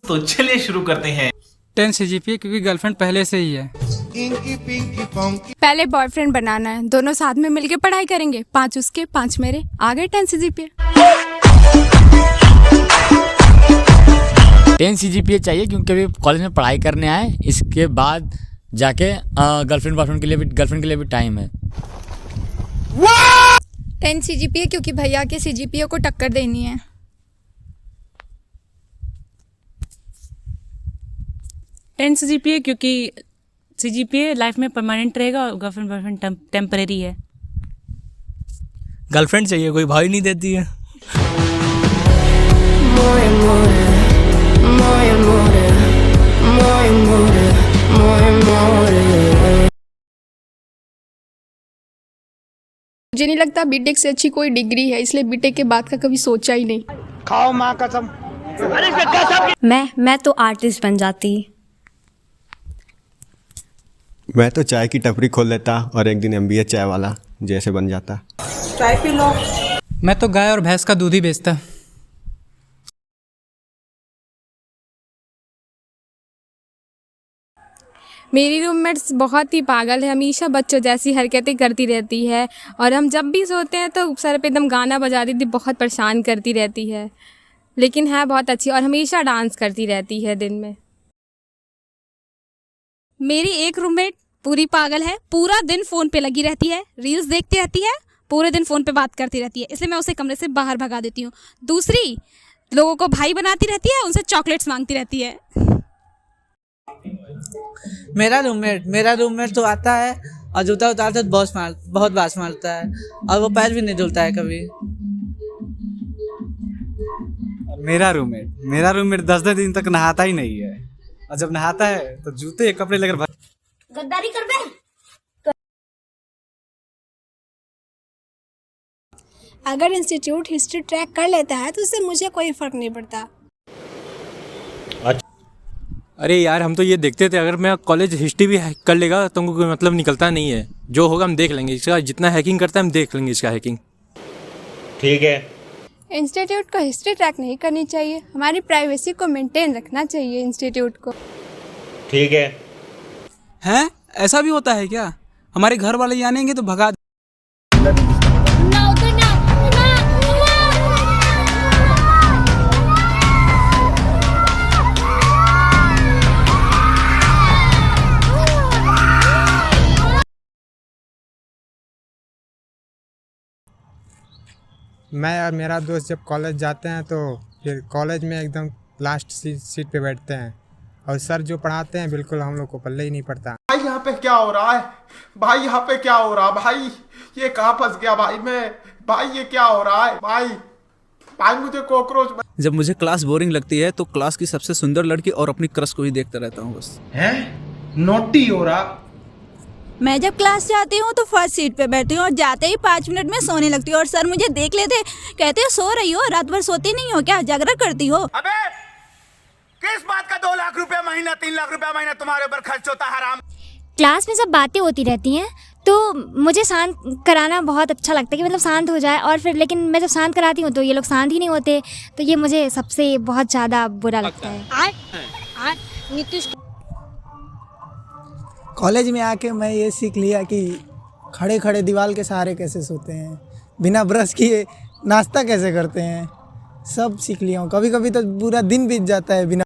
तो चलिए शुरू करते हैं। 10 CGPA क्योंकि गर्लफ्रेंड पहले से ही है। पहले बॉयफ्रेंड बनाना है, दोनों साथ में मिलके पढ़ाई करेंगे, 5 उसके 5 मेरे, आ गए 10 CGPA। 10 CGPA चाहिए क्योंकि अभी कॉलेज में पढ़ाई करने आए, इसके बाद जाके गर्लफ्रेंड के लिए भी टाइम है। 10 CGPA क्योंकि भैया के CGPA को टक्कर देनी है। 10 CGPA क्योंकि CGPA लाइफ में परमानेंट रहेगा और गर्लफ्रेंड बॉयफ्रेंड टेम्परेरी है। गर्लफ्रेंड चाहिए, कोई भाई नहीं देती है। मुझे नहीं लगता बीटेक से अच्छी कोई डिग्री है, इसलिए बीटेक के बाद का कभी सोचा ही नहीं। खाओ माँ कसम। मैं तो आर्टिस्ट बन जाती। मैं तो चाय की टपरी खोल लेता और एक दिन MBA चाय वाला जैसे बन जाता। चाय पी लो। मैं तो गाय और भैंस का दूध ही बेचता। मेरी रूममेट्स बहुत ही पागल है, हमेशा बच्चों जैसी हरकतें करती रहती है और हम जब भी सोते हैं तो सर पे एकदम गाना बजा देती, बहुत परेशान करती रहती है, लेकिन है बहुत अच्छी और हमेशा डांस करती रहती है दिन में। मेरी एक रूममेट पूरी पागल है, पूरा दिन फ़ोन पे लगी रहती है, रील्स देखती रहती है, पूरे दिन फ़ोन पे बात करती रहती है, इसलिए मैं उसे कमरे से बाहर भगा देती हूँ। दूसरी लोगों को भाई बनाती रहती है, उनसे चॉकलेट्स मांगती रहती है। मेरा रूममेट तो आता है और जूता उतारता है, बहुत बास मारता है और वो पैर भी नहीं धुलता है कभी। मेरा रूममेट 10 दिन तक नहाता ही नहीं है और जब नहाता है तो जूते कपड़े लेकर गद्दारी कर बे। अगर इंस्टीट्यूट हिस्ट्री ट्रैक कर लेता है तो उससे मुझे कोई फर्क नहीं पड़ता। अरे यार, हम तो ये देखते थे अगर मैं कॉलेज हिस्ट्री भी हैक कर लेगा तो हमको कोई मतलब निकलता नहीं है। जो होगा हम देख लेंगे, इसका जितना हैकिंग करता है हम देख लेंगे इसका हैकिंग। ठीक है। इंस्टीट्यूट को हिस्ट्री ट्रैक नहीं करनी चाहिए, हमारी प्राइवेसी को मेंटेन रखना चाहिए इंस्टीट्यूट को। ठीक है। हैं? ऐसा भी होता है क्या? हमारे घर वाले जानेंगे तो भगा। मैं और मेरा दोस्त जब कॉलेज जाते हैं तो फिर कॉलेज में एकदम लास्ट सीट पे बैठते हैं और सर जो पढ़ाते हैं बिल्कुल हम लोग को पल्ले ही नहीं पड़ता। भाई यहाँ पे क्या हो रहा है? भाई यहाँ पे क्या हो रहा है? भाई ये कहाँ फंस गया? भाई ये क्या हो रहा है? भाई मुझे कॉकरोच। जब मुझे क्लास बोरिंग लगती है तो क्लास की सबसे सुंदर लड़की और अपनी क्रश को ही देखता रहता हूँ बस। हैं? नोटी हो रहा। मैं जब क्लास जाती हूँ तो फर्स्ट सीट पे बैठती हूँ और जाते ही 5 मिनट में सोने लगती हूँ और सर मुझे देख लेते, कहते हो सो रही हो, रात भर सोती नहीं हो क्या, जागरण करती हो? अबे किस बात का 2 लाख रुपया महीना 3 लाख रुपया महीना तुम्हारे ऊपर खर्च होता है हराम? क्लास में सब बातें होती रहती हैं तो मुझे शांत कराना बहुत अच्छा लगता है कि मतलब शांत हो जाए, और फिर लेकिन मैं जब शांत कराती हूँ तो ये लोग शांत ही नहीं होते, तो ये मुझे सबसे बहुत ज़्यादा बुरा लगता है। कॉलेज में आके मैं ये सीख लिया कि खड़े खड़े दीवार के सहारे कैसे सोते हैं, बिना ब्रश किए नाश्ता कैसे करते हैं, सब सीख लिया हूँ। कभी कभी तो पूरा दिन बीत जाता है बिना।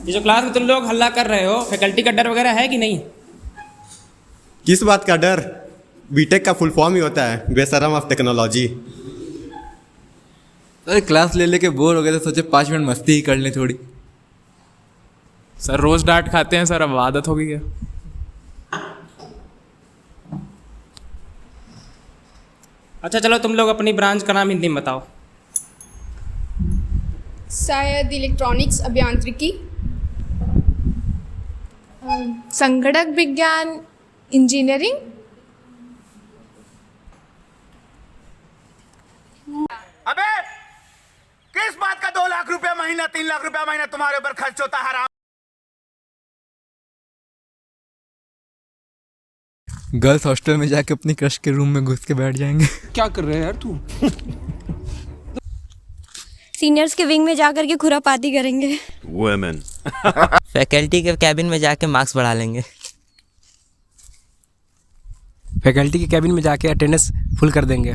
ये जो क्लास में तुम लोग हल्ला कर रहे हो, फैकल्टी का डर वगैरह है कि नहीं? किस बात का डर? बीटेक का फुल फॉर्म ही होता है बेशरम ऑफ टेक्नोलॉजी। अरे क्लास ले लेके बोर हो गए तो सोचे 5 मिनट मस्ती ही कर ले थोड़ी। सर रोज डांट खाते हैं सर, अब आदत हो गई है। अच्छा चलो तुम लोग अपनी ब्रांच का नाम हिंदी में बताओ। शायद इलेक्ट्रॉनिक्स अभियांत्रिकी, संगणक विज्ञान, इंजीनियरिंग। अबे किस बात का 2 लाख रुपया महीना 3 लाख रुपया महीना तुम्हारे ऊपर खर्च होता है हराम? गर्ल्स हॉस्टल में जाके अपनी क्रश के रूम में घुस के बैठ जाएंगे। क्या कर रहे हैं यार तू? सीनियर्स के विंग में जा कर के खुरापाती करेंगे। वुमेन। फैकल्टी के कैबिन में जाके मार्क्स बढ़ा लेंगे। फैकल्टी के कैबिन में जाके अटेंडेंस फुल कर देंगे।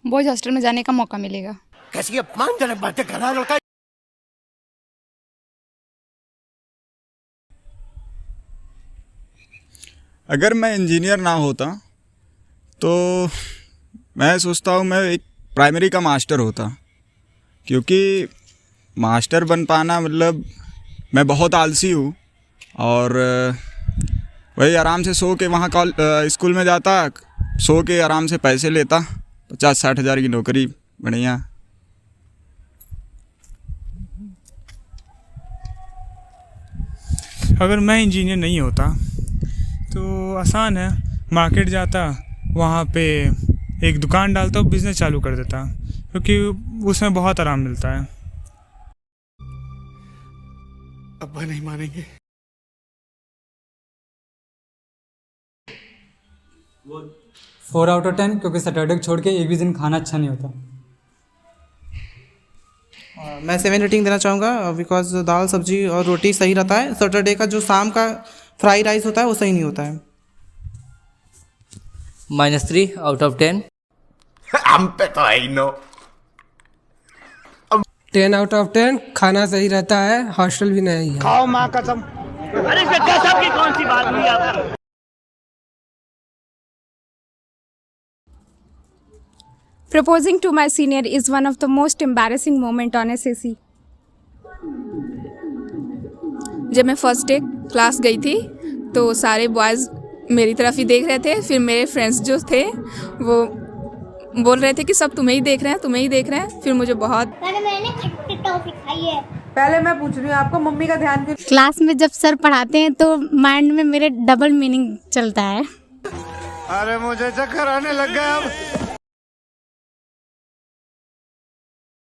बॉयज हॉस्टल में जाने का मौका मिलेगा। कैसी अपमानजनक बातें कर रहा है लड़का। अगर मैं इंजीनियर ना होता तो मैं सोचता हूँ मैं एक प्राइमरी का मास्टर होता, क्योंकि मास्टर बन पाना मतलब मैं बहुत आलसी हूँ और वही आराम से सो के वहाँ स्कूल में जाता, सो के आराम से पैसे लेता, 50-60 हज़ार की नौकरी बढ़िया। अगर मैं इंजीनियर नहीं होता तो आसान है, मार्केट जाता, वहाँ पे एक दुकान डालता और बिज़नेस चालू कर देता, क्योंकि उसमें बहुत आराम मिलता है। अब्बा नहीं मानेंगे। 4 आउट ऑफ 10, क्योंकि सैटरडे को छोड़ के एक भी दिन खाना अच्छा नहीं होता। मैं 7 रेटिंग देना चाहूँगा, बिकॉज दाल सब्जी और रोटी सही रहता है। सैटरडे का जो शाम का फ्राई राइस होता है वो सही नहीं होता है। -3 आउट ऑफ 10। हम पे तो है ही नो। 10 आउट ऑफ 10, खाना सही रहता है, हॉस्टल भी नहीं है। खाओ माँ कसम। अरे इसमें कसम की कौन सी बात हुई आप? Proposing to my senior is one of the most embarrassing moment on SSC. जब मैं फर्स्ट डे क्लास गई थी तो सारे बॉयज़ मेरी तरफ ही देख रहे थे, फिर मेरे फ्रेंड्स जो थे वो बोल रहे थे कि सब तुम्हें ही देख रहे हैं, तुम्हें ही देख रहे हैं। फिर मुझे बहुत मैंने खट्टी टॉफी खाई है। पहले मैं पूछ रही हूँ आपको, मम्मी का ध्यान क्यों? क्लास में जब सर पढ़ाते हैं तो माइंड में मेरे डबल मीनिंग चलता है। अरे मुझे चक्कर आने लग गया अब।